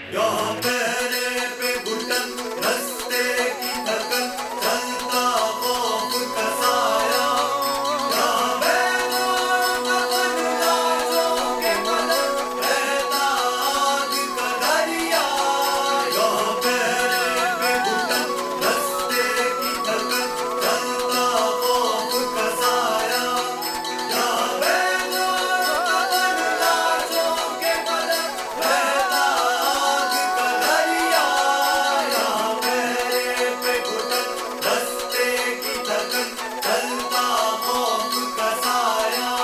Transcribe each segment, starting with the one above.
यहाँ पैरे पे घुटन, रास्ते की थकन, चलता खौफ का साया। यहाँ बैलों का मन, लाशों के पलक, बहता आग का दरिया। यहाँ पैरे पे घुटन, रास्ते की थकन, चलता खौफ का साया। यहाँ बैलों का मन, लाशों के पलक, बहता आग का दरिया। यहाँ पैरे पे घुटन, रास्ते की थकन, चलता खौफ का साया।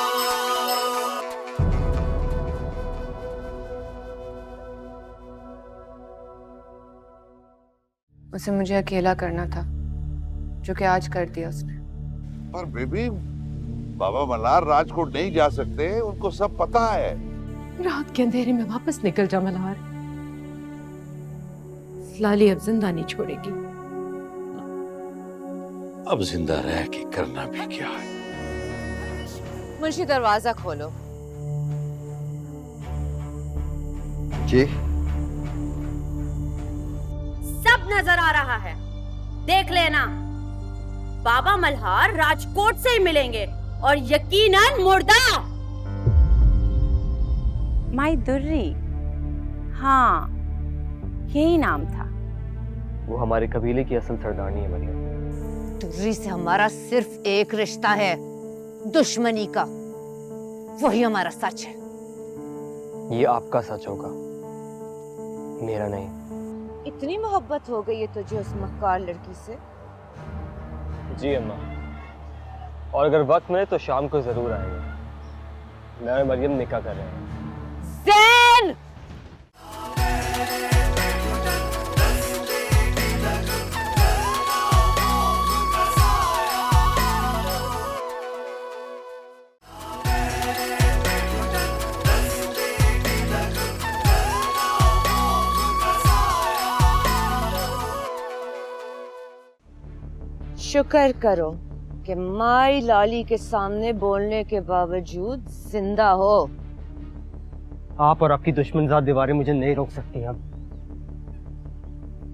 उसे मुझे अकेला करना था, जो कि आज कर दिया उसने। पर बेबी, बाबा मल्हार राजकोट नहीं जा सकते, उनको सब पता है। रात के अंधेरे में वापस निकल जा मल्हार। लाली अब जिंदा नहीं छोड़ेगी। अब जिंदा रह के करना भी क्या है। मुंशी दरवाजा खोलो। जी सब नजर आ रहा है, देख लेना। बाबा मल्हार राजकोट से ही मिलेंगे और यकीनन मुर्दा। माई दुर्री, हाँ यही नाम था। वो हमारे कबीले की असल सरदारनी है मरियम। दुर्री से हमारा सिर्फ एक रिश्ता है, दुश्मनी का। वही हमारा सच है। ये आपका सच होगा, मेरा नहीं। इतनी मोहब्बत हो गई है तुझे उस मक्कार लड़की से? जी अम्मा, और अगर वक्त मिले तो शाम को जरूर आएंगे। मैं और मरियम निकाह कर रहे हैं। ज़ैन! शुक्र करो कि माई लाली के सामने बोलने के बावजूद जिंदा हो। आप और आपकी दुश्मनज़ाद दीवारें मुझे नहीं रोक सकती। अब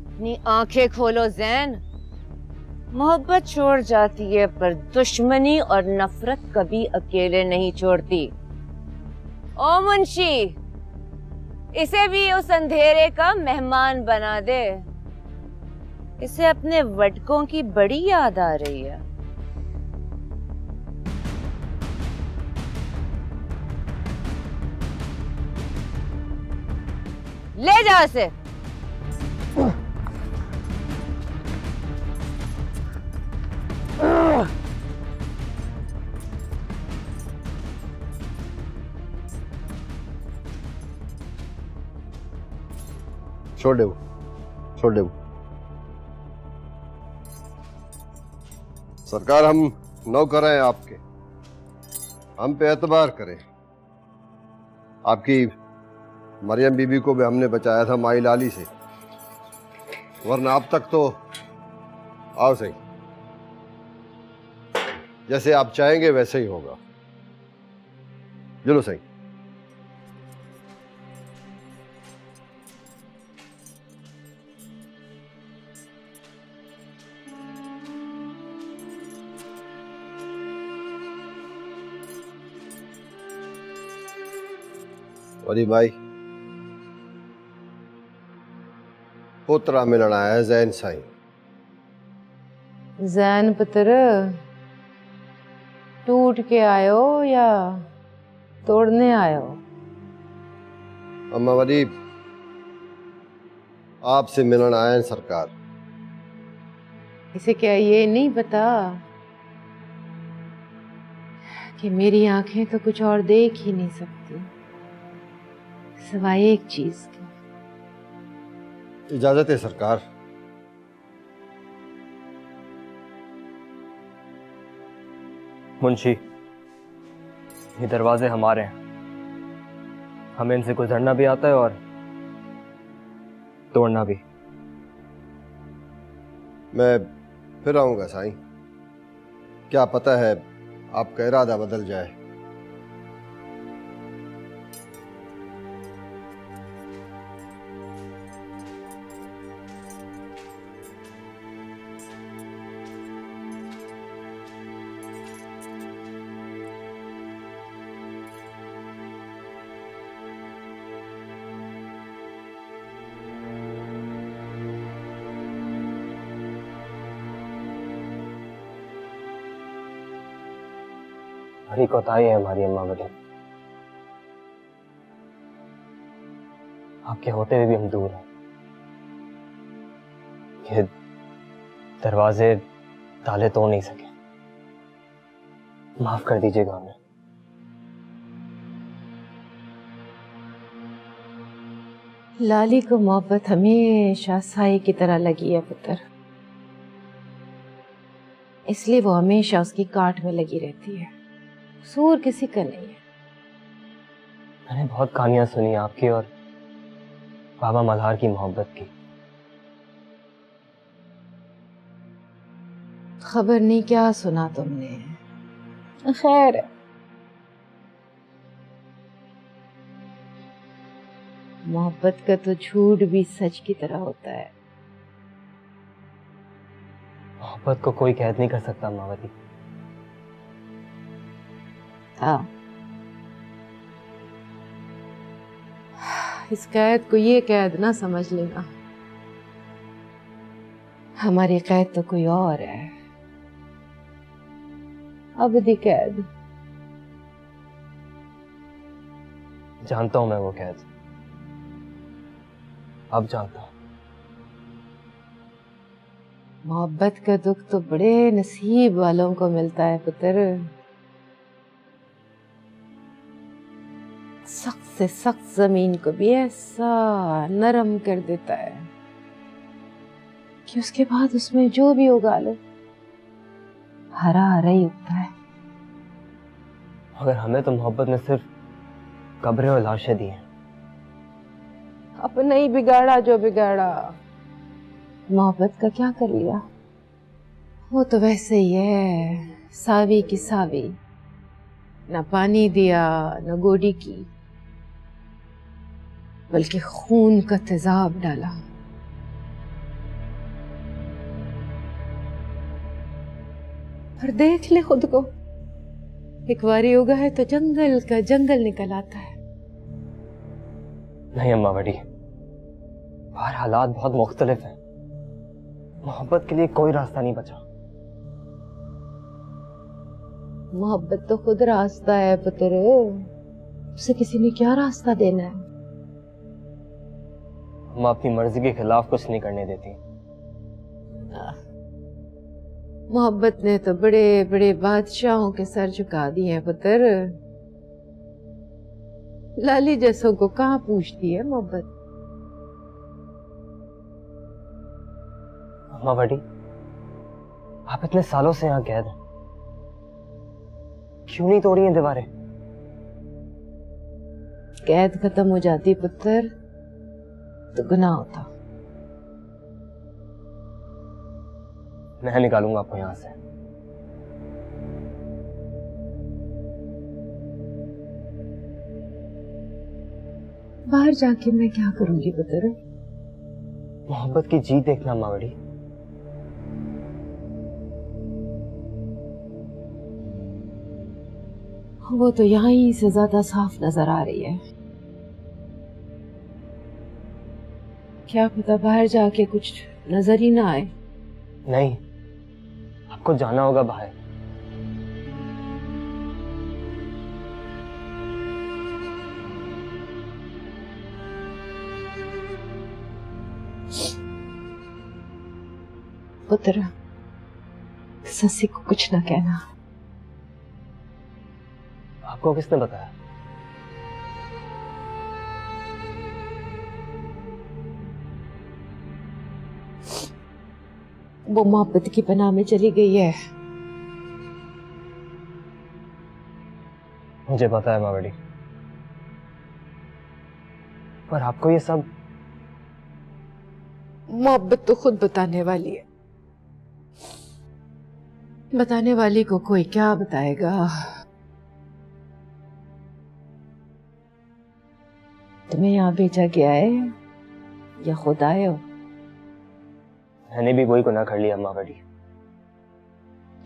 अपनी आंखें खोलो ज़ैन। मोहब्बत छोड़ जाती है पर दुश्मनी और नफरत कभी अकेले नहीं छोड़ती। ओ मुंशी, इसे भी उस अंधेरे का मेहमान बना दे। इसे अपने वटकों की बड़ी याद आ रही है। ले जा इसे। छोड़ दे, छोड़ दे। सरकार, हम नौकर हैं आपके, हम पे एतबार करें। आपकी मरियम बीबी को भी हमने बचाया था माई लाली से, वरना अब तक तो। आओ सही, जैसे आप चाहेंगे वैसे ही होगा। चलो सही। वली भाई, पोतरा मिलना है ज़ैन साईं। जैन पुत्र, टूट के आयो या तोड़ने आयो? अम्मा वली, आपसे मिलना आए हैं सरकार। इसे क्या ये नहीं पता कि मेरी आंखें तो कुछ और देख ही नहीं सकती सिवाय एक चीज की? इजाजत है सरकार। मुंशी, ये दरवाजे हमारे हैं। हमें इनसे गुजरना भी आता है और तोड़ना भी। मैं फिर आऊंगा साईं, क्या पता है आपका इरादा बदल जाए। बड़ी कोताही है हमारी अम्मा बेटी। आपके होते हुए भी हम दूर हैं। ये दरवाजे ताले तोड़ नहीं सके। माफ कर दीजिएगा हमें। लाली को मोहब्बत हमेशा साई की तरह लगी है पुत्र, इसलिए वो हमेशा उसकी काट में लगी रहती है। कसूर किसी का नहीं है। मैंने बहुत कहानियां सुनी आपकी और बाबा मल्हार की मोहब्बत की। खबर नहीं क्या सुना तुमने। खैर, मोहब्बत का तो झूठ भी सच की तरह होता है। मोहब्बत को कोई कैद नहीं कर सकता मावती। हाँ, इस कैद को ये कैद ना समझ लेना। हमारी कैद तो कोई और है, अबदी कैद। जानता हूं मैं वो कैद, अब जानता हूं। मोहब्बत का दुख तो बड़े नसीब वालों को मिलता है पुत्र। सख्त से सख्त जमीन को भी ऐसा नरम कर देता है कि उसके बाद उसमें जो भी उगा लो हरा हरा ही उगता है। मगर हमें तो मोहब्बत ने सिर्फ कब्रें और लाशें दी हैं। अपने ही बिगाड़ा जो बिगाड़ा। मोहब्बत का क्या कर लिया? वो तो वैसे ही है, सावी की सावी। न पानी दिया न गोडी की, बल्कि खून का तेजाब डाला। पर देख ले खुद को, एक बारी उगा है तो जंगल का जंगल निकल आता है। नहीं अम्मा बड़ी, बाहर हालात बहुत मुख्तलिफ हैं। मोहब्बत के लिए कोई रास्ता नहीं बचा। मोहब्बत तो खुद रास्ता है पुत्र, उसे किसी ने क्या रास्ता देना है? हम अपनी मर्जी के खिलाफ कुछ नहीं करने देती। मोहब्बत ने तो बड़े बड़े बादशाहों के सर झुका दिए हैं पुत्र। लाली जैसों को कहाँ पूछती है मोहब्बत। अम्मा बड़ी, आप इतने सालों से यहाँ कैद हैं, क्यों नहीं तोड़ी हैं दीवारें? कैद खत्म हो जाती पुत्र तो गुनाह होता। मैं निकालूंगा आपको यहां से। बाहर जाके मैं क्या करूंगी पुत्र? मोहब्बत की जीत देखना अम्मा बड़ी। वो तो यहाँ ही से ज्यादा साफ नजर आ रही है। क्या पता बाहर जाके कुछ नजर ही ना आए। नहीं, आपको जाना होगा बाहर। पुत्र, ससी को कुछ ना कहना। आपको किसने बताया? वो मोहब्बत की पनाह में चली गई है। मुझे पता है माँ बड़ी, पर आपको ये सब मोहब्बत तो खुद बताने वाली है। बताने वाली को कोई क्या बताएगा? तुम्हें यहाँ भेजा गया है या खुद आए हो? मैंने भी वही गुनाह कर लिया माँ बड़ी,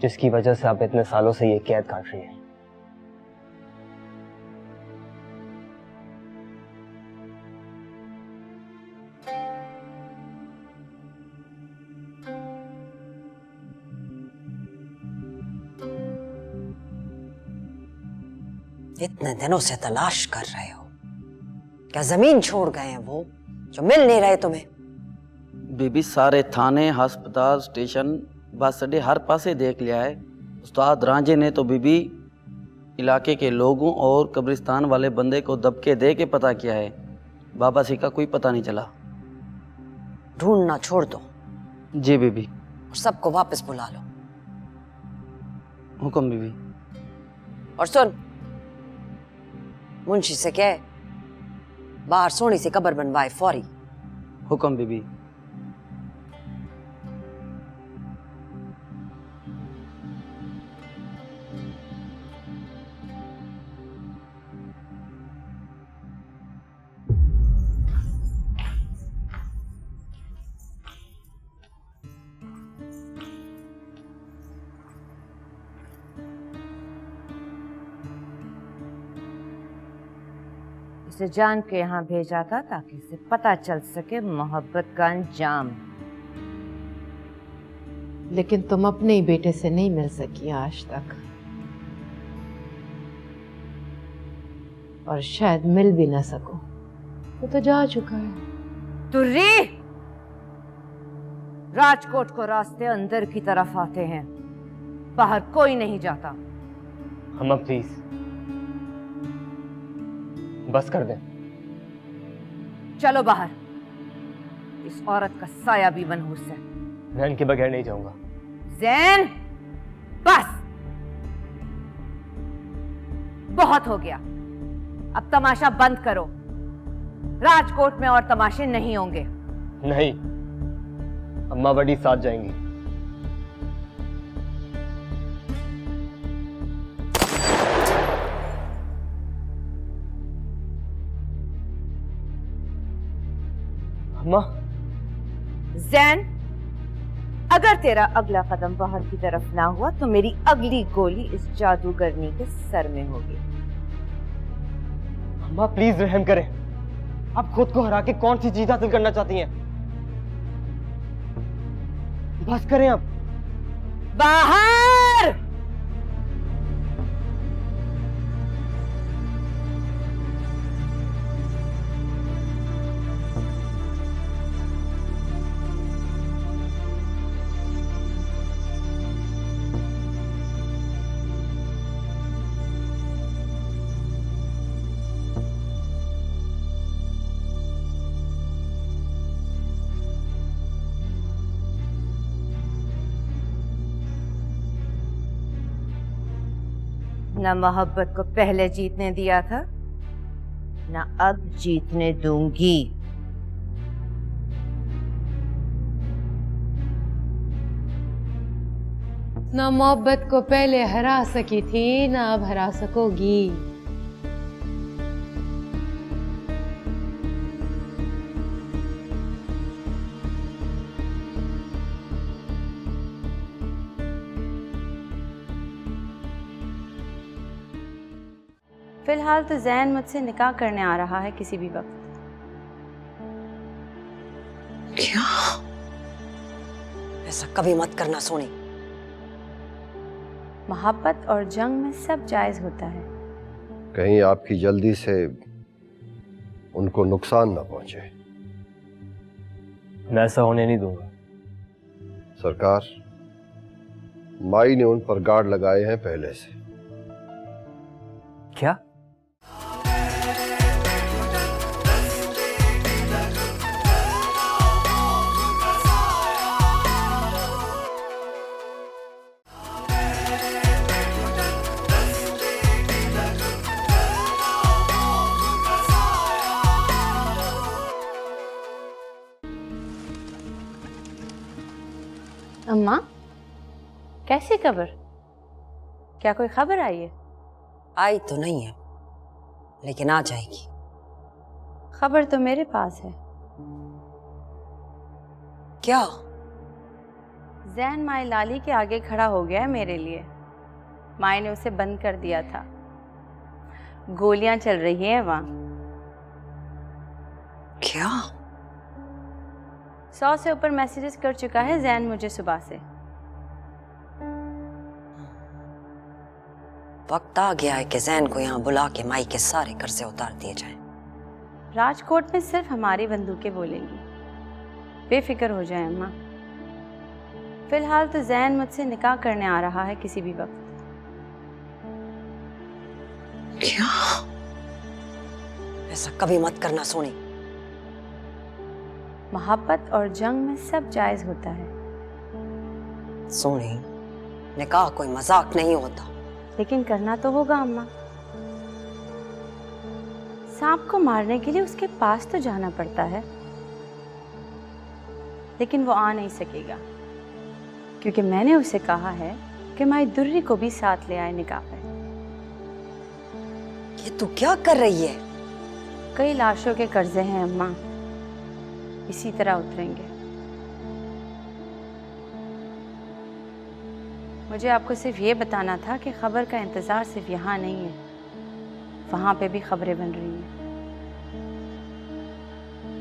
जिसकी वजह से आप इतने सालों से ये कैद काट रही है। इतने दिनों से तलाश कर रहे हो, क्या जमीन छोड़ गए हैं वो जो मिल नहीं रहे तुम्हें? बीबी सारे थाने, अस्पताल, स्टेशन, बस अड्डे हर पासे देख लिया है। उस्ताद रांझे ने तो बीबी इलाके के लोगों और कब्रिस्तान वाले बंदे को दबके दे के पता किया है, बाबा सिंह का कोई पता नहीं चला। ढूंढना छोड़ दो जी बीबी। और सबको वापस बुला लो। हुक्म बीबी। और सुन, मुंशी से कह बाहर सोनी से कब्र बनवाए फौरी। हुक्म बीबी। इसे जान के यहाँ भेजा था ताकि इसे पता चल सके मोहब्बत का अंजाम। लेकिन तुम अपने ही बेटे से नहीं मिल सकी आज तक, और शायद मिल भी ना सको। वो तो जा चुका है। तुर्री, राजकोट को रास्ते अंदर की तरफ आते हैं, बाहर कोई नहीं जाता। अम्मा प्लीज बस कर दें। चलो बाहर, इस औरत का साया भी मनहूस है। मैं इनके बगैर नहीं जाऊंगा। जैन, बस बहुत हो गया, अब तमाशा बंद करो। राजकोट में और तमाशे नहीं होंगे। नहीं, अम्मा बड़ी साथ जाएंगी। अम्मा। जैन, अगर तेरा अगला कदम बाहर की तरफ ना हुआ तो मेरी अगली गोली इस जादूगरनी के सर में होगी। अम्मा प्लीज रहम करें। आप खुद को हरा के कौन सी चीज हासिल करना चाहती हैं? बस करें अब। बाहर! न मोहब्बत को पहले जीतने दिया था, न अब जीतने दूंगी। ना मोहब्बत को पहले हरा सकी थी, ना अब हरा सकोगी। फिलहाल तो जैन मुझसे निकाह करने आ रहा है किसी भी वक्त। क्या? ऐसा कभी मत करना सोनी। मोहब्बत और जंग में सब जायज होता है। कहीं आपकी जल्दी से उनको नुकसान ना पहुंचे। मैं ऐसा होने नहीं दूंगा। सरकार, माई ने उन पर गार्ड लगाए हैं पहले से। क्या? अम्मा, कैसी खबर? क्या कोई खबर आई है? आई तो नहीं है, लेकिन आ जाएगी। खबर तो मेरे पास है। क्या? जैन माई लाली के आगे खड़ा हो गया है मेरे लिए। माई ने उसे बंद कर दिया था। गोलियां चल रही हैं वहां। क्या? 100 से ऊपर मैसेजेस कर चुका है जैन मुझे सुबह से। वक्त आ गया है कि जैन को यहाँ बुला के माई के सारे कर्जे उतार दिए जाएं। राजकोट में सिर्फ हमारी बंदूकें बोलेंगी, बेफिक्र हो जाए अम्मा। फिलहाल तो जैन मुझसे निकाह करने आ रहा है किसी भी वक्त। क्या? ऐसा कभी मत करना सोनी। मोहब्बत और जंग में सब जायज होता है। सोनी, निकाह कोई मजाक नहीं होता। लेकिन करना तो होगा अम्मा। सांप को मारने के लिए उसके पास तो जाना पड़ता है, लेकिन वो आ नहीं सकेगा क्योंकि मैंने उसे कहा है कि माई दुर्री को भी साथ ले आए निकाह पे। ये तू क्या कर रही है? कई लाशों के कर्जे हैं अम्मा, इसी तरह उतरेंगे। मुझे आपको सिर्फ ये बताना था कि खबर का इंतजार सिर्फ यहाँ नहीं है, वहां पे भी खबरें बन रही हैं।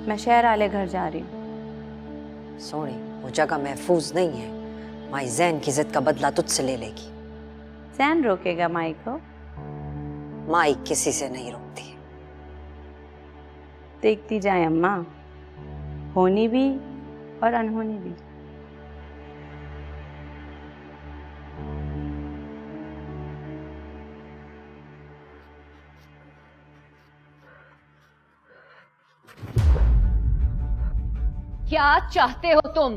मैं शहर आले घर जा रही हूँ। सोनी, वो जगह महफूज नहीं है। माई जैन की जिद का बदला तुझसे ले लेगी। जैन रोकेगा माई को? माई किसी से नहीं रोकती। देखती जाए अम्मा, होनी भी और अनहोनी भी। क्या चाहते हो तुम?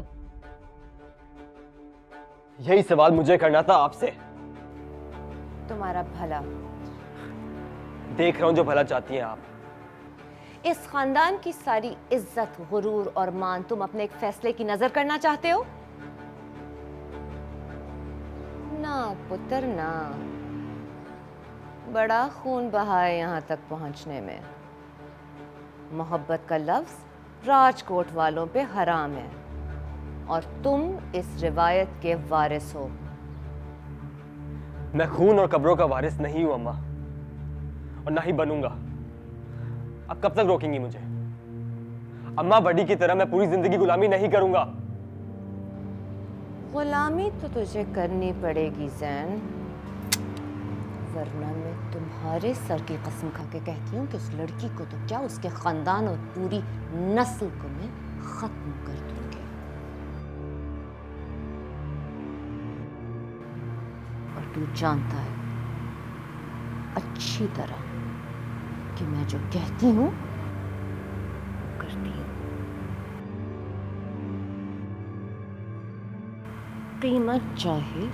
यही सवाल मुझे करना था आपसे। तुम्हारा भला। देख रहा हूं जो भला चाहती हैं आप। इस खानदान की सारी इज्जत, गुरूर और मान तुम अपने एक फैसले की नजर करना चाहते हो? ना पुत्र ना। बड़ा खून बहा है यहां तक पहुंचने में। मोहब्बत का लफ्ज राजकोट वालों पे हराम है और तुम इस रिवायत के वारिस हो। मैं खून और कब्रों का वारिस नहीं हूं अम्मा, और ना ही बनूंगा। अब कब तक रोकेंगी मुझे? अम्मा, बड़ी की तरह मैं पूरी जिंदगी गुलामी नहीं करूंगा। गुलामी तो तुझे करनी पड़ेगी जैन, वरना मैं तुम्हारे सर की कसम खा के कहती हूँ कि उस लड़की को तो क्या, उसके खानदान और पूरी नस्ल को मैं खत्म कर दूंगी। और तू जानता है अच्छी तरह कि मैं जो कहती हूँ वो करती हूँ। कीमत चाहे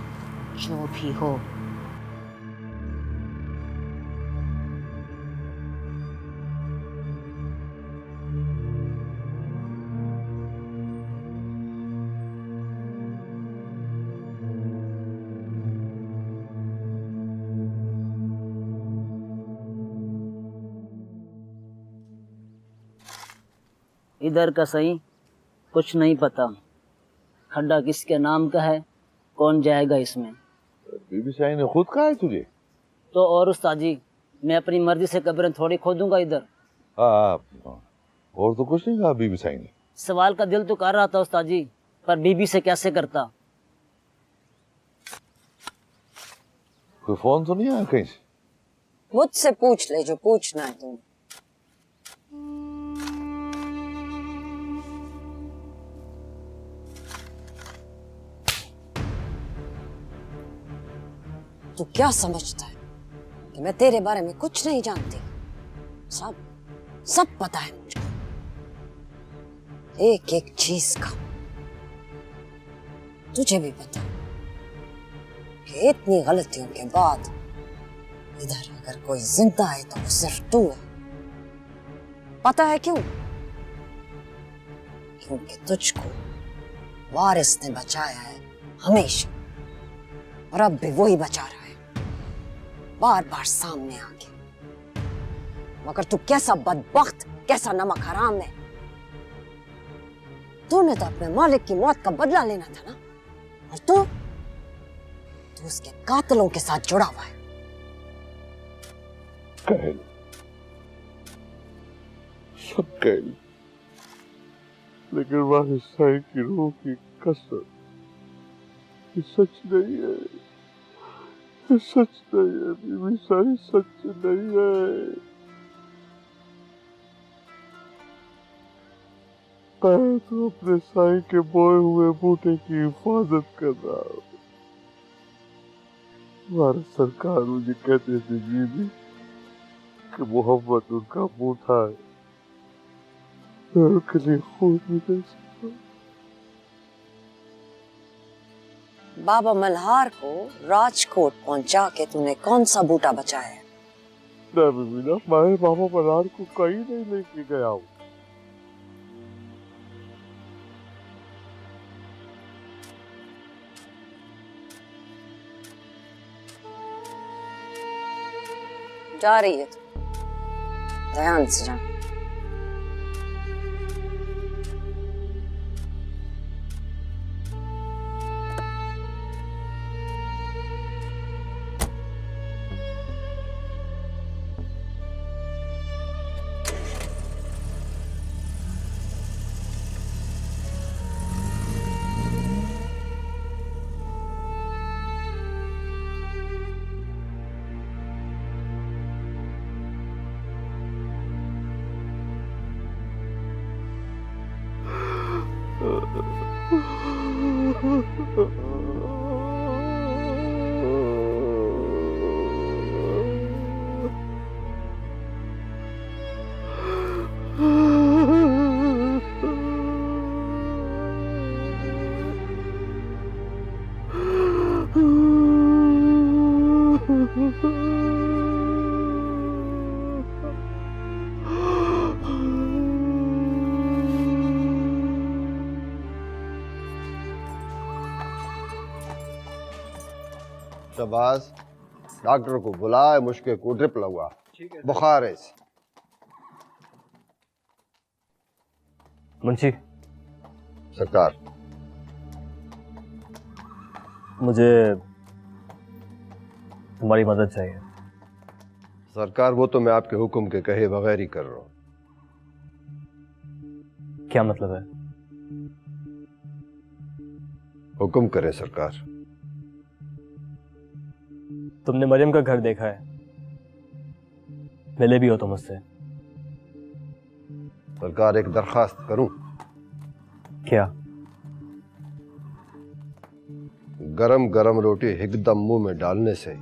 जो भी हो। इधर का सही कुछ नहीं पता। खड्डा किसके नाम का है, कौन जाएगा इसमें? बीबी साईं ने खुद कहा है तुझे? तो और उस्ताद जी, मैं अपनी मर्जी से कब्रें थोड़ी खोदूंगा इधर। हाँ, और तो कुछ नहीं कहा बीबी साईं ने। सवाल का दिल तो कर रहा था उस्ताद जी, पर बीबी से कैसे करता। कोई फोन तो नहीं आया कहीं से? मुझसे पूछ ले जो पूछना है तुम। तू क्या समझता है कि मैं तेरे बारे में कुछ नहीं जानती? सब पता है मुझको, एक एक चीज का। तुझे भी पता कि इतनी गलतियों के बाद इधर अगर कोई जिंदा है तो वो सिर्फ तू है। पता है क्यों? क्योंकि तुझको वारिस ने बचाया है हमेशा, और अब भी वही बचा रहा है, बार बार सामने आके। मगर तू कैसा बदबख्त, कैसा नमक हराम है। तूने तो अपने मालिक की मौत का बदला लेना था ना, और तू उसके कातिलों के साथ जुड़ा हुआ है। कहल, सब कहल, लेकिन वारिस साईं की रूह की कसम ये सच नहीं है। सच नहीं है बीबी साई, सच नहीं है। मैं तो अपने साई के बोए हुए बूटे की हिफाजत कर रहा हूँ। भारत सरकार मुझे कहते थे बीबी कि मोहब्बत उनका बूटा है, मैं उनके लिए खून भी दे सकता हूँ। बाबा मल्हार को राजकोट पहुंचा के तूने कौन सा बूटा बचाया? ना बीबी ना, मैं बाबा मल्हार को कहीं नहीं लेके गया हूँ। जा रही है तू, ध्यान से जा। शबाज, डॉक्टर को बुलाए, मुश्के को ड्रिप लगवा, बुखार है इसे। मुंशी सरकार, मुझे तुम्हारी मदद चाहिए। सरकार वो तो मैं आपके हुक्म के कहे बगैर ही कर रहा हूँ। क्या मतलब है? हुक्म करें सरकार। तुमने मरियम का घर देखा है, मिले भी हो तो मुझसे। सरकार, एक दरखास्त करूं? क्या? गरम गरम रोटी एकदम मुंह में डालने से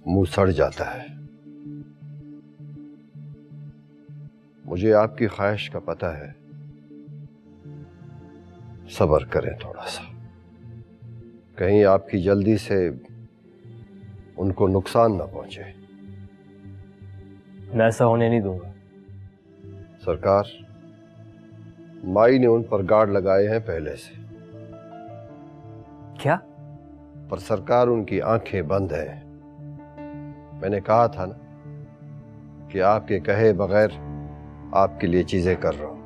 मुंह सड़ जाता है। मुझे आपकी ख्वाहिश का पता है, सब्र करें थोड़ा सा, कहीं आपकी जल्दी से उनको नुकसान ना पहुंचे। मैं ऐसा होने नहीं दूंगा। सरकार, माई ने उन पर गार्ड लगाए हैं पहले से। क्या? पर सरकार, उनकी आंखें बंद हैं। मैंने कहा था ना कि आपके कहे बगैर आपके लिए चीजें कर रहा हूं।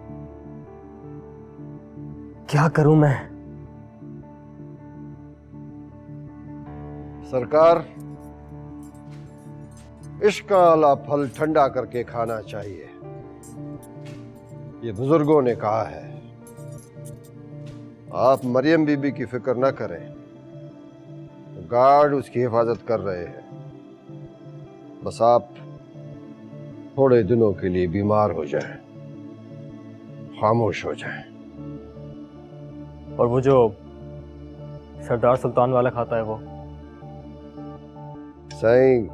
क्या करूं मैं? सरकार, इश्क वाला फल ठंडा करके खाना चाहिए, ये बुजुर्गों ने कहा है। आप मरियम बीबी की फिक्र न करें, गार्ड उसकी हिफाजत कर रहे हैं। बस आप थोड़े दिनों के लिए बीमार हो जाएं, खामोश हो जाएं। और वो जो सरदार सुल्तान वाला खाता है वो? सही,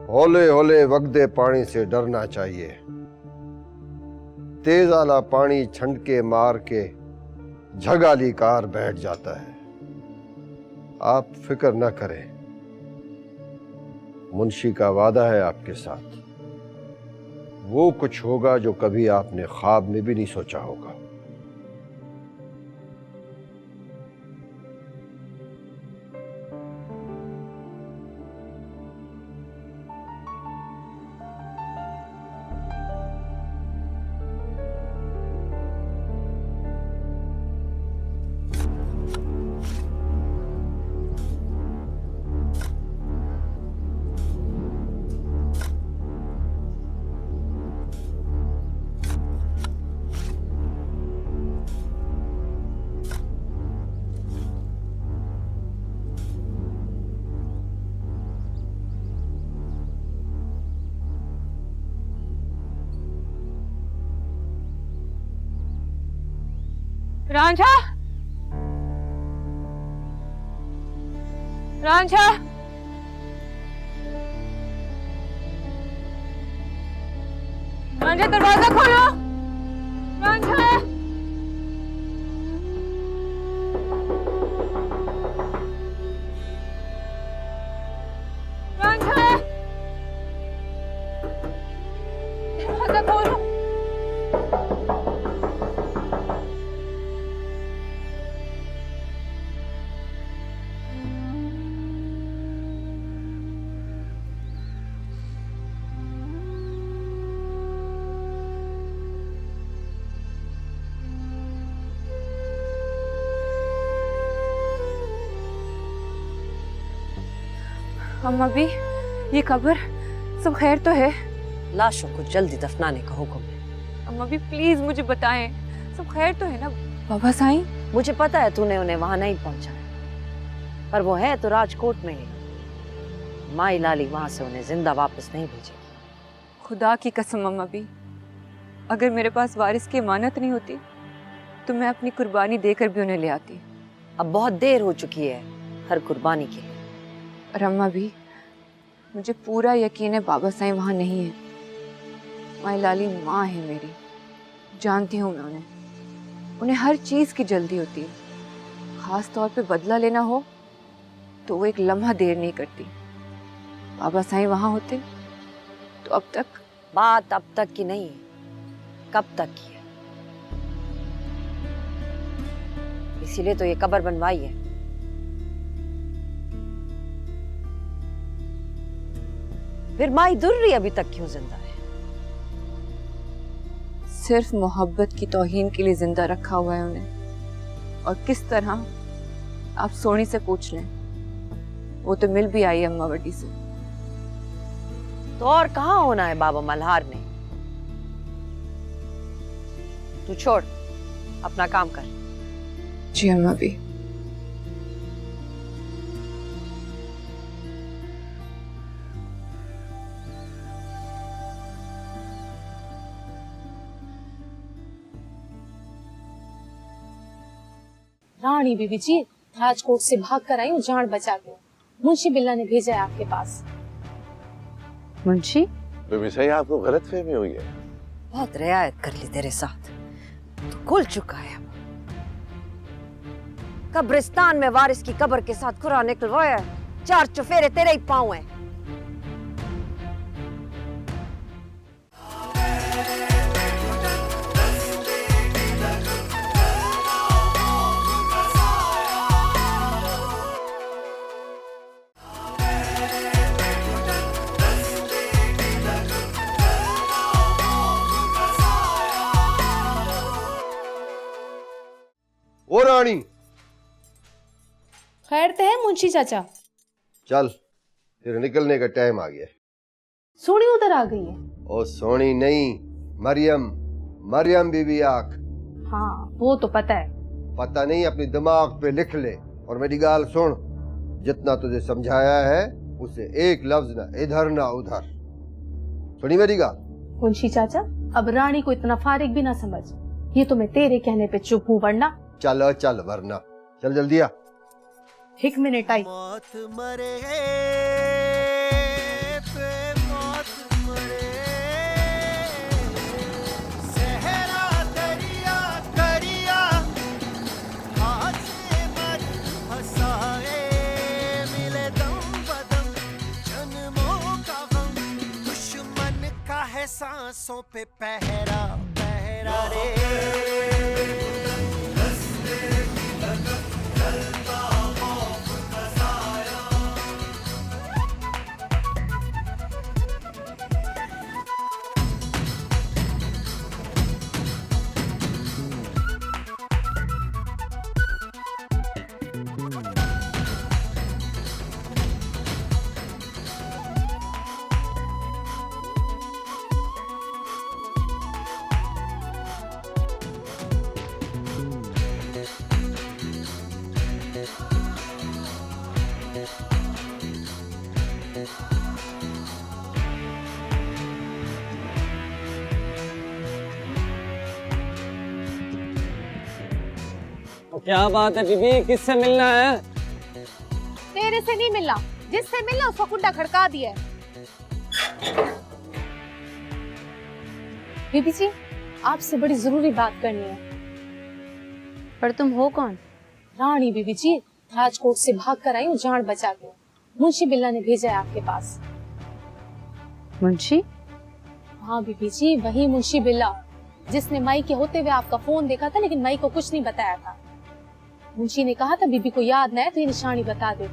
हौले हौले वगदे पानी से डरना चाहिए। तेज आला पानी छंटके मार के झगाली कार बैठ जाता है। आप फिक्र न करें, मुंशी का वादा है आपके साथ, वो कुछ होगा जो कभी आपने ख्वाब में भी नहीं सोचा होगा। रांझा, रांझा, रांझा दरवाजा खोलो। रांझा, रांझा, दरवाजा खोलो। अम्मा भी, ये कब्र सब खैर तो है? लाशों को जल्दी दफनाने का हुक्म है। अम्मा भी प्लीज मुझे बताएं, सब खैर तो है ना? बाबा साईं, मुझे पता है तूने उन्हें वहां नहीं पहुंचाया, पर वो है तो राजकोट में ही। माई लाली वहां से उन्हें जिंदा वापस नहीं भेजेगी। खुदा की कसम अम्मा भी, अगर मेरे पास वारिस की अमानत नहीं होती तो मैं अपनी कुर्बानी देकर भी उन्हें ले आती। अब बहुत देर हो चुकी है हर कुर्बानी के लिए। और अम्मा भी, मुझे पूरा यकीन है बाबा साईं वहां नहीं है। माई लाली माँ है मेरी, जानती हूँ मैं उन्हें हर चीज की जल्दी होती है। खास तौर पे बदला लेना हो तो वो एक लम्हा देर नहीं करती। बाबा साईं वहां होते तो अब तक। बात अब तक की नहीं है, कब तक की है। इसीलिए तो ये कब्र बनवाई है। फिर माई दुर्री अभी तक क्यों जिंदा है? सिर्फ मोहब्बत की तौहीन के लिए जिंदा रखा हुआ है उन्हें। और किस तरह, आप सोनी से पूछ लें, वो तो मिल भी आई अम्मा बड़ी से। तो और कहाँ होना है बाबा मल्हार ने? तू छोड़, अपना काम कर। जी अम्मा भी। रानी बीबी जी, राजकोट से भाग कर आई हूँ जान बचा के। मुंशी बिल्ला ने भेजा है आपके पास। मुंशी? बीबी सही आपको गलतफहमी हुई है। बहुत रियायत कर ली तेरे साथ, तो खुल चुका है अब। कब्रिस्तान में वारिस की कब्र के साथ खुरा निकलवाया, 4 चुफेरे तेरे ही पांव हैं। ओ रानी, खैर तो है मुंशी चाचा? चल, तेरे निकलने का टाइम आ गया। सोनी उधर आ गई है? ओ सोनी नहीं, मरियम, मरियम बीबी आख। हाँ वो तो पता है। पता नहीं, अपनी दिमाग पे लिख ले। और मेरी गाल सुन, जितना तुझे समझाया है उसे एक लफ्ज ना इधर ना उधर। सुनी मेरी गाल? मुंशी चाचा, अब रानी को इतना फारिग भी ना समझ। ये तो मैं तेरे कहने पे चुप हूँ, वरना। चल चल, वरना चल जल्दी आ। 1 मिनट आई। मौत मरे पे मौत मरे, सहरा दरिया दरिया, हाथ से मर हंसाए, मिले दम बदम जन्मों का गम, दुश्मन का है सांसों पे पहरा पहरा रे। क्या बात है बीबी, किससे मिलना है? तेरे से नहीं मिलना, जिससे मिलना उसका कुंडा खड़का दिया है। बीबी जी, आपसे बड़ी जरूरी बात करनी है। पर तुम हो कौन? रानी बीबी जी, राजकोट से भाग कर आई हूँ जान बचा के। मुंशी बिल्ला ने भेजा है आपके पास। मुंशी? हाँ बीबी जी, वही मुंशी बिल्ला जिसने मई के होते हुए आपका फोन देखा था, लेकिन मई को कुछ नहीं बताया था। मुंशी ने कहा था बीबी को याद न है तो ये निशानी बता दे।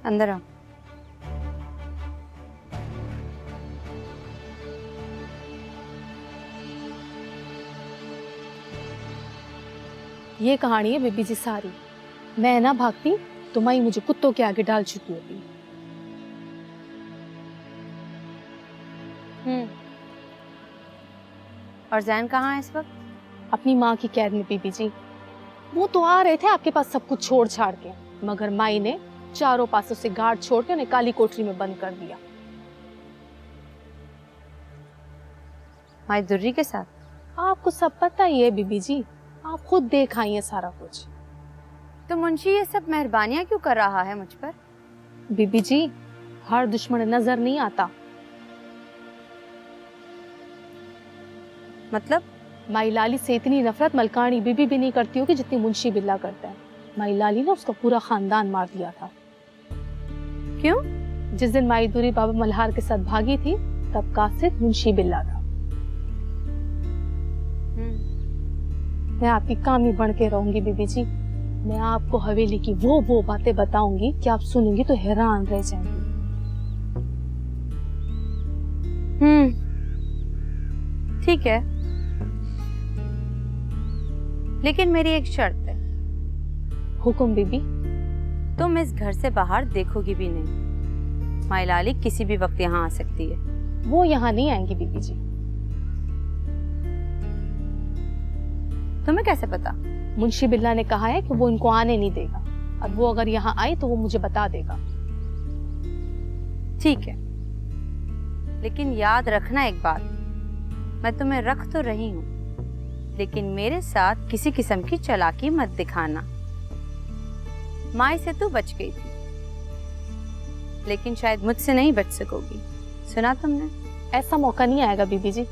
अंदर आओ। ये कहानी है बीबी जी सारी। मैं ना भागती तो मई मुझे कुत्तों के आगे डाल चुकी होती। और जैन कहाँ है इस वक्त? अपनी माँ की कैद में बीबी जी। वो तो आ रहे थे आपके पास सब कुछ छोड़ छाड़ के, मगर माई ने चारों पासों से गार्ड छोड़ के उन्हें काली कोठरी में बंद कर दिया। माई दुर्री के साथ? आपको सब पता ही है बीबी जी, आप खुद देख आई हैं सारा कुछ। तो मुंशी ये सब मेहरबानियां क्यों कर रहा है मुझ पर? बीबी जी, हर दुश्मन नजर नहीं आता। मतलब? माई लाली से इतनी नफरत मलकानी बीबी भी नहीं करती होगी जितनी मुंशी बिल्ला करता है। माई लाली ने उसका पूरा खानदान मार दिया था। क्यों? जिस दिन माई दूरी बाबा मल्हार के साथ भागी थी, तब कासिद मुंशी बिल्ला था। मैं आपकी कामी बन के रहूंगी बीबी जी। मैं आपको हवेली की वो बातें बताऊंगी कि आप सुनेंगी तो हैरान रह जाएंगी। ठीक है, लेकिन मेरी एक शर्त है। हुक्म बीबी। तुम इस घर से बाहर देखोगी भी नहीं। माई लाली किसी भी वक्त यहाँ आ सकती है। वो यहाँ नहीं आएंगी बीबी जी। तुम्हें कैसे पता? मुंशी बिल्ला ने कहा है कि वो इनको आने नहीं देगा। अब वो अगर यहाँ आई तो वो मुझे बता देगा। ठीक है, लेकिन याद रखना एक बात, मैं तुम्हें रख तो रही हूँ, लेकिन मेरे साथ किसी किस्म की चालाकी मत दिखाना। माई से तू बच गई थी, लेकिन शायद मुझसे नहीं बच सकोगी। सुना तुमने? ऐसा मौका नहीं आएगा बीबी जी।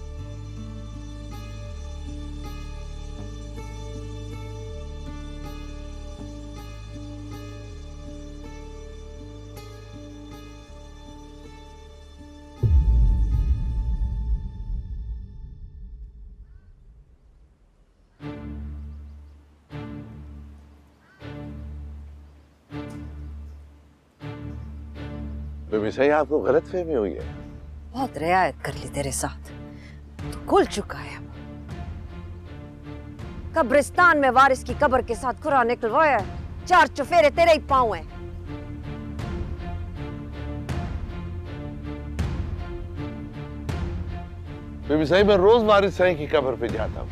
बेबी सही आपको गलत फहमी हुई है। बहुत रियायत कर ली तेरे साथ, तो खुल चुका है अब। कब्रिस्तान में वारिस की कब्र के साथ खुरा निकलवाया, 4 चुफेरे तेरे ही पांव हैं। बेबी सही मैं रोज वारिस सही की कब्र पे जाता हूँ।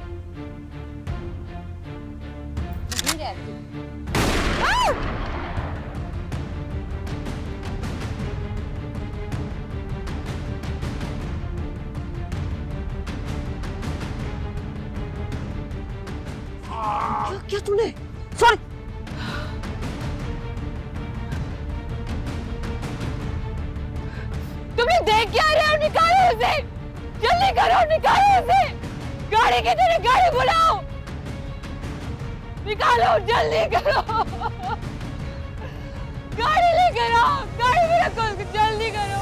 क्या तूने? सॉरी। तुमने देख क्या रहे हो? निकालो उसे, जल्दी करो, निकालो उसे। गाड़ी की तरह गाड़ी बुलाओ, निकालो, जल्दी करो। गाड़ी लेकर आओ, गाड़ी में रखो, जल्दी करो।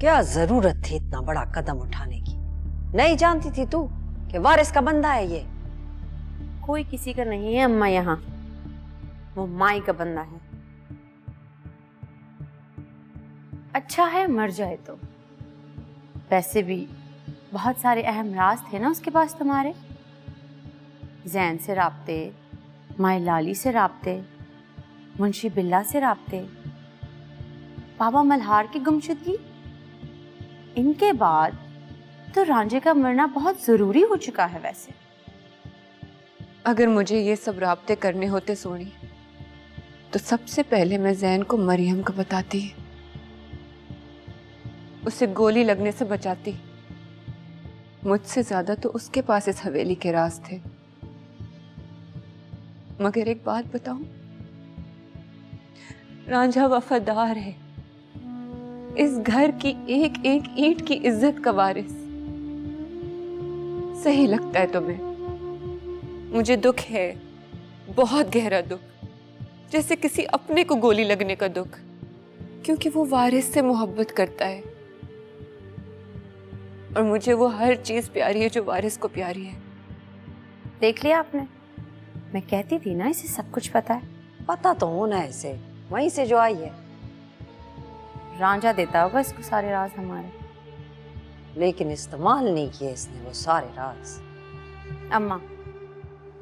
क्या जरूरत थी इतना बड़ा कदम उठाने की? नहीं जानती थी तू कि वारिस का बंदा है ये? कोई किसी का नहीं है अम्मा, यहाँ वो माई का बंदा है। अच्छा है मर जाए तो। वैसे भी बहुत सारे अहम राज थे ना उसके पास तुम्हारे। जैन से राब्ते, माए लाली से राब्ते, मुंशी बिल्ला से राब्ते, बाबा मल्हार की गुमशुदगी, इनके बाद तो रांझे का मरना बहुत जरूरी हो चुका है। वैसे अगर मुझे ये सब राब्ते करने होते सोनी, तो सबसे पहले मैं जैन को मरियम को बताती, उसे गोली लगने से बचाती। मुझसे ज्यादा तो उसके पास इस हवेली के राज थे। मगर एक बात बताऊं, रांझा वफादार है, इस घर की एक एक ईंट की इज्जत का वारिस। सही लगता है तुम्हें? मुझे दुख है, बहुत गहरा दुख, जैसे किसी अपने को गोली लगने का दुख, क्योंकि वो वारिस से मोहब्बत करता है और मुझे वो हर चीज प्यारी है जो वारिस को प्यारी है। देख लिया आपने, मैं कहती थी ना इसे सब कुछ पता है। पता तो होना है इसे, वहीं से जो आई है। रांझा देता होगा इसको सारे राज हमारे, लेकिन इस्तेमाल नहीं किए इसने वो सारे राज। अम्मा,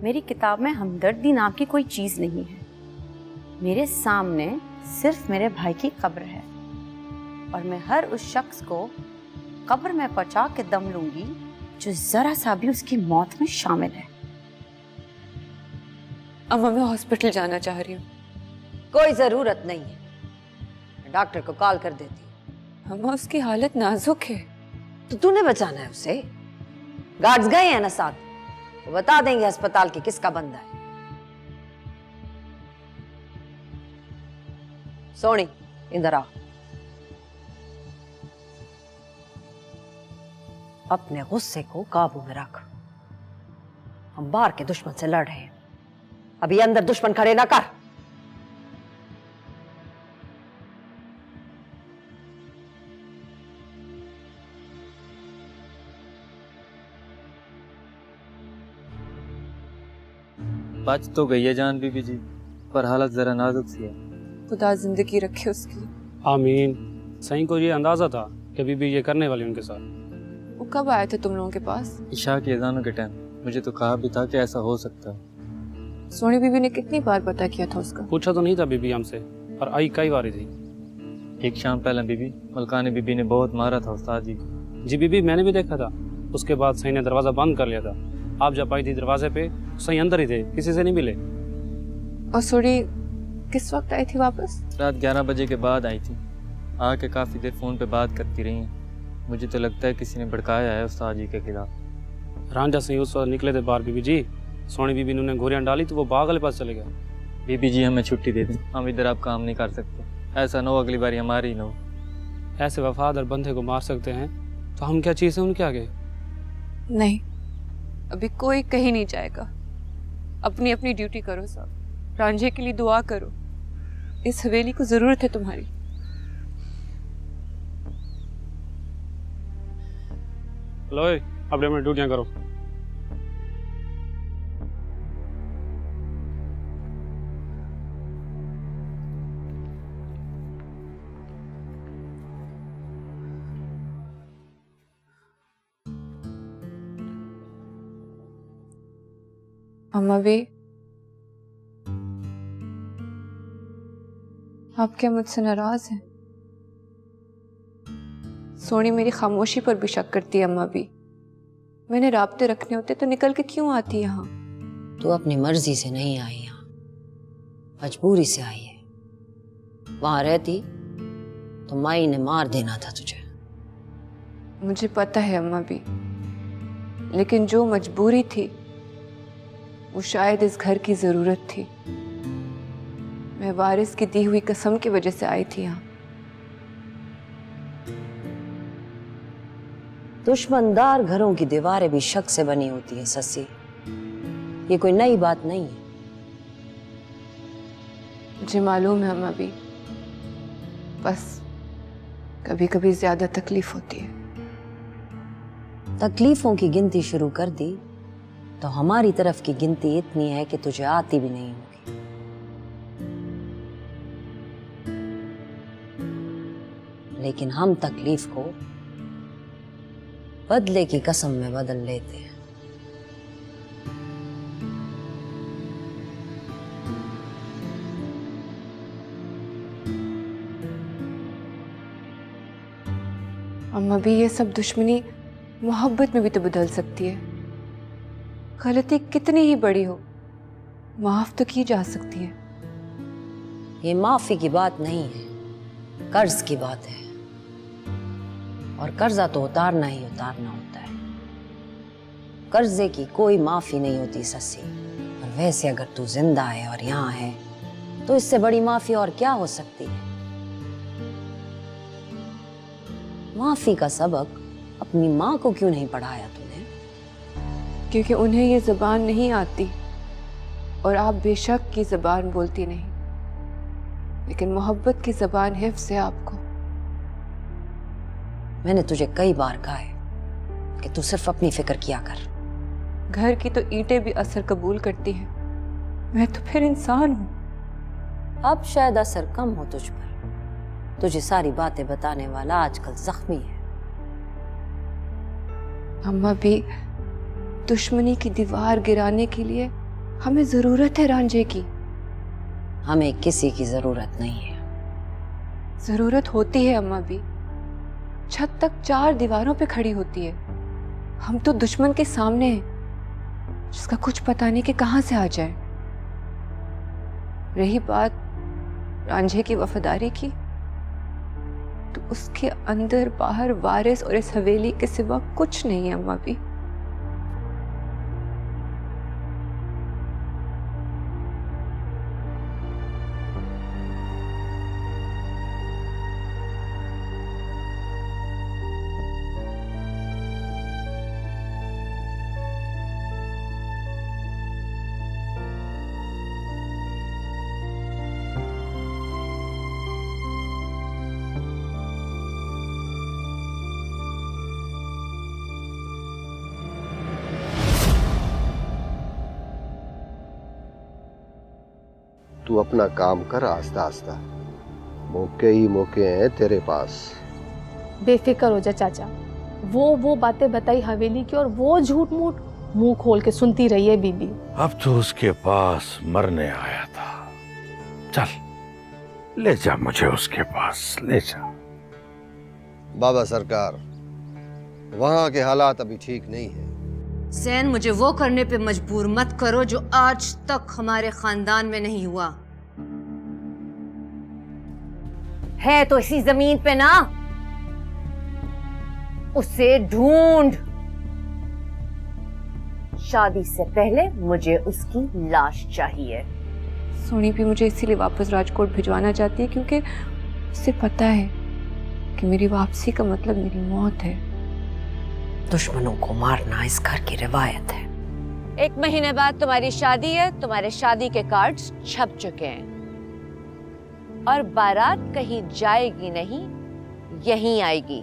मेरी किताब में हमदर्दी नाम की कोई चीज नहीं है। मेरे सामने सिर्फ मेरे भाई की कब्र है और मैं हर उस शख्स को कब्र में पहुंचा के दम लूंगी जो जरा सा भी उसकी मौत में शामिल है। अम्मा, मैं हॉस्पिटल जाना चाह रही हूँ। कोई जरूरत नहीं है, मैं डॉक्टर को कॉल कर देती हूँ। अम्मा, उसकी हालत नाजुक है। तो तूने बचाना है उसे। गार्ड्स गए हैं ना साथ, वो बता देंगे अस्पताल की किसका बंदा है। सोनी, इधर आ। अपने गुस्से को काबू में रख। हम बाहर के दुश्मन से लड़ रहे हैं, अभी अंदर दुश्मन खड़े ना कर। बच तो गई है जान बीबी जी, पर हालत जरा नाजुक सी है। खुदा जिंदगी रखे उसकी। आमीन। सही को ये अंदाजा था कि बीबी ये करने वाली उनके साथ। वो कब आए थे तुम लोगों के पास? ईशा की अजानों के टाइम। मुझे तो कहा भी था कि ऐसा हो सकता है। सोनी बीबी ने कितनी बार पता किया था उसका? पूछा तो नहीं था बीबी हमसे, पर आई कई बारी थी। एक शाम पहले बीबी मलकानी बीबी ने बहुत मारा था उस्ताद जी को। जी बीबी, मैंने भी देखा था। उसके बाद सही ने दरवाजा बंद कर लिया था। आप जब आई थी दरवाजे पे, सही अंदर ही थे, किसी से नहीं मिले। और सोनी किस वक्त आई थी वापस? रात 11 बजे के बाद आई थी। आके काफी देर फोन पे बात करती रही हैं। मुझे तो लगता है किसी ने भड़काया है उस्ताद जी के खिलाफ। रांझा सही उस वक्त निकले थे बाहर बीबी जी। सोनी बीबी ने उन्हें गोलियां डाली तो वो बाग वाले पास चले गए। बीबी जी, हमें छुट्टी दे दें, हम इधर आप काम नहीं कर सकते। ऐसा न हो अगली बारी हमारी न हो। ऐसे वफादार बंदे को मार सकते हैं तो हम क्या चीज़ है उनके आगे? नहीं, अभी कोई कहीं नहीं जाएगा। अपनी अपनी ड्यूटी करो सब। रांझे के लिए दुआ करो, इस हवेली को जरूरत है तुम्हारी। लो अपने अपनी ड्यूटियां करो। अम्मा भी, आप क्या मुझसे नाराज हैं? सोनी मेरी खामोशी पर भी शक करती है। अम्मा भी, मैंने राब्ते रखने होते तो निकल के क्यों आती यहाँ? तू अपनी मर्जी से नहीं आई यहाँ, मजबूरी से आई है। वहां रहती तो माई ने मार देना था तुझे। मुझे पता है अम्मा भी, लेकिन जो मजबूरी थी वो शायद इस घर की जरूरत थी। मैं वारिस की दी हुई कसम की वजह से आई थी यहाँ। दुश्मनदार घरों की दीवारें भी शक से बनी होती है ससी, ये कोई नई बात नहीं है। मुझे मालूम है अम्मा भी, बस कभी कभी ज्यादा तकलीफ होती है। तकलीफों की गिनती शुरू कर दी तो हमारी तरफ की गिनती इतनी है कि तुझे आती भी नहीं होगी। लेकिन हम तकलीफ को बदले की कसम में बदल लेते हैं। अम्मा भी ये सब दुश्मनी मोहब्बत में भी तो बदल सकती है। गलती कितनी ही बड़ी हो, माफ तो की जा सकती है। ये माफी की बात नहीं है, कर्ज की बात है। और कर्जा तो उतारना ही उतारना होता है। कर्जे की कोई माफी नहीं होती सस्सी। और वैसे अगर तू जिंदा है और यहाँ है तो इससे बड़ी माफी और क्या हो सकती है। माफी का सबक अपनी माँ को क्यों नहीं पढ़ाया तूने? क्योंकि उन्हें ये ज़बान नहीं आती और आप बेशक की ज़बान बोलती नहीं, लेकिन मोहब्बत की ज़बान हिफ्ज़ है आपको। मैंने तुझे कई बार कहा है कि तू सिर्फ अपनी फिक्र किया कर। घर की तो ईंटें भी असर कबूल करती हैं, मैं तो फिर इंसान हूँ। अब शायद असर कम हो तुझ पर। तुझे सारी बातें बताने वाला आजकल जख्मी है। अम्मा भी दुश्मनी की दीवार गिराने के लिए हमें जरूरत है रांझे की। हमें किसी की जरूरत नहीं है। जरूरत होती है अम्मा भी। छत तक 4 दीवारों पे खड़ी होती है। हम तो दुश्मन के सामने हैं, जिसका कुछ पता नहीं कि कहां से आ जाए। रही बात रांझे की वफादारी की, तो उसके अंदर बाहर वारिस और इस हवेली के सिवा कुछ नहीं है अम्मा भी। तू अपना काम कर आस्ता आस्ता, मौके ही मौके हैं तेरे पास। बेफिक्र हो जा चाचा। वो बातें बताई हवेली की और वो झूठ मूठ मुंह खोल के सुनती रही है बीबी। अब तो उसके पास मरने आया था। चल ले जा मुझे उसके पास, ले जा। बाबा सरकार, वहां के हालात अभी ठीक नहीं है। सैन, मुझे वो करने पे मजबूर मत करो जो आज तक हमारे खानदान में नहीं हुआ है। तो इसी जमीन पे ना, उसे ढूंढ। शादी से पहले मुझे उसकी लाश चाहिए। सोनी भी मुझे इसीलिए वापस राजकोट भिजवाना चाहती है, क्योंकि उसे पता है कि मेरी वापसी का मतलब मेरी मौत है। दुश्मनों को मारना इस घर की रिवायत है। 1 महीने बाद तुम्हारी शादी है। तुम्हारे शादी के कार्ड्स छप चुके हैं और बारात कहीं जाएगी नहीं, यहीं आएगी।